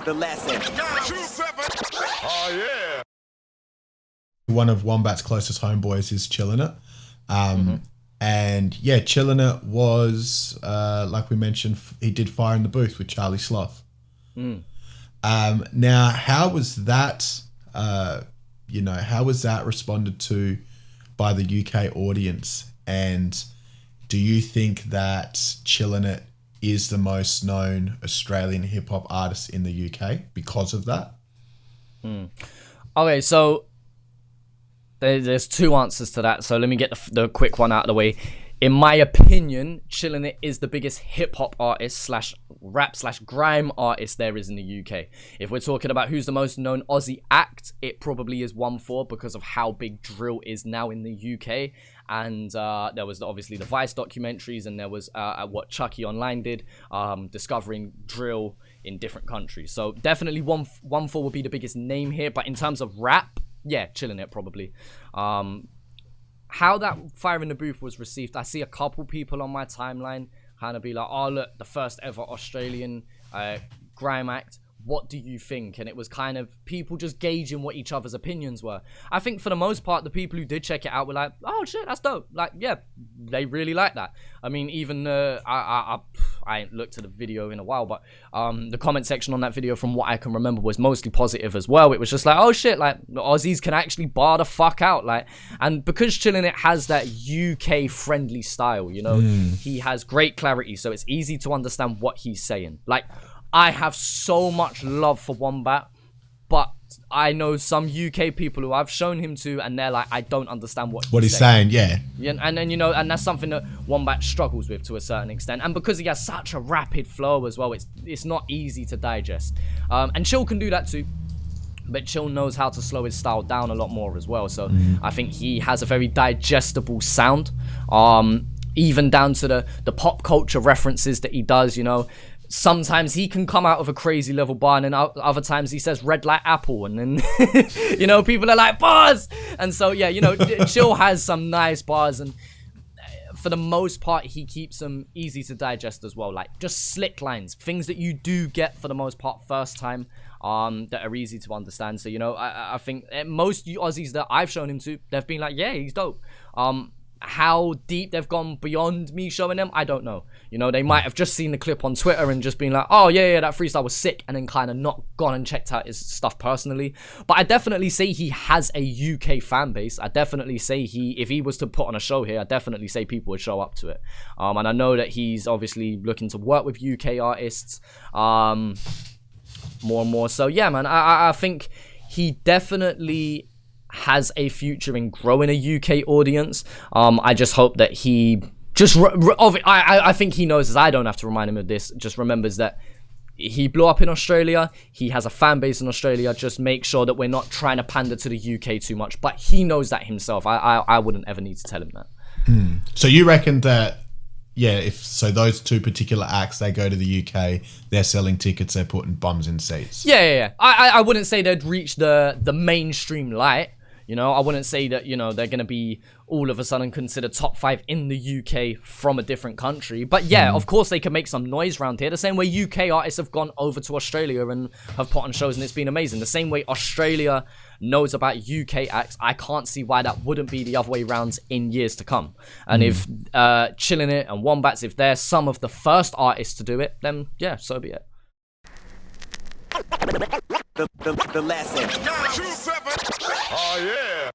The lesson. Oh yeah. One of Wombat's closest homeboys is Chillinit. And yeah, Chillinit was, like we mentioned, he did Fire in the Booth with Charlie Sloth. Now, how was that, how was that responded to by the UK audience? And do you think that Chillinit is the most known Australian hip hop artist in the UK because of that? Okay, so there's two answers to that. So let me get the quick one out of the way. In my opinion, Chillinit is the biggest hip-hop artist slash rap slash grime artist there is in the UK. If we're talking about who's the most known Aussie act, it probably is 1-4 because of how big drill is now in the UK. And there was obviously the Vice documentaries, and there was what Chucky Online did, discovering drill in different countries. So definitely 1-4 would be the biggest name here. But in terms of rap, yeah, Chillinit probably. How that Fire in the Booth was received, I see a couple people on my timeline kind of be like, oh look, the first ever Australian grime act, what do you think? And it was kind of people just gauging what each other's opinions were. I think for the most part, the people who did check it out were like, oh shit, that's dope. Like, yeah, they really like that. I mean, even I ain't looked at the video in a while, but the comment section on that video, from what I can remember, was mostly positive as well. It was just like, oh shit, like the Aussies can actually bar the fuck out. Like, and because Chillinit has that UK friendly style, you know, he has great clarity, so it's easy to understand what he's saying. Like, I have so much love for Wombat, but I know some UK people who I've shown him to, and they're like, I don't understand what he's saying. Yeah. And then, you know, and that's something that Wombat struggles with to a certain extent. And because he has such a rapid flow as well, it's not easy to digest. And Chill can do that too. But Chill knows how to slow his style down a lot more as well. So I think he has a very digestible sound. Even down to the pop culture references that he does, you know. Sometimes he can come out of a crazy level bar, and then other times he says red like apple, and then you know, people are like, bars. And so yeah, you know, Chill has some nice bars, and for the most part he keeps them easy to digest as well, like just slick lines, things that you do get for the most part first time, that are easy to understand. So, you know, I think most Aussies that I've shown him to, they've been like, yeah, he's dope. How deep they've gone beyond me showing them, I don't know. You know, they might have just seen the clip on Twitter and just been like, oh yeah, that freestyle was sick, and then kind of not gone and checked out his stuff personally. But I definitely say he has a UK fan base. I definitely say if he was to put on a show here, I definitely say people would show up to it. And I know that he's obviously looking to work with UK artists more and more. So yeah, man, I think he definitely has a future in growing a UK audience. I just hope that he just I think he knows, as I don't have to remind him of this, just remembers that he blew up in Australia. He has a fan base in Australia. Just make sure that we're not trying to pander to the UK too much. But he knows that himself. I wouldn't ever need to tell him that. So you reckon that, yeah, if those two particular acts, they go to the UK, they're selling tickets, they're putting bums in seats. Yeah. I wouldn't say they'd reach the mainstream light. You know, I wouldn't say that, you know, they're going to be all of a sudden considered top 5 in the UK from a different country. But yeah, of course they can make some noise around here. The same way UK artists have gone over to Australia and have put on shows, and it's been amazing. The same way Australia knows about UK acts, I can't see why that wouldn't be the other way around in years to come. And if Chillinit and Wombats, if they're some of the first artists to do it, then yeah, so be it. The lesson. Oh yeah.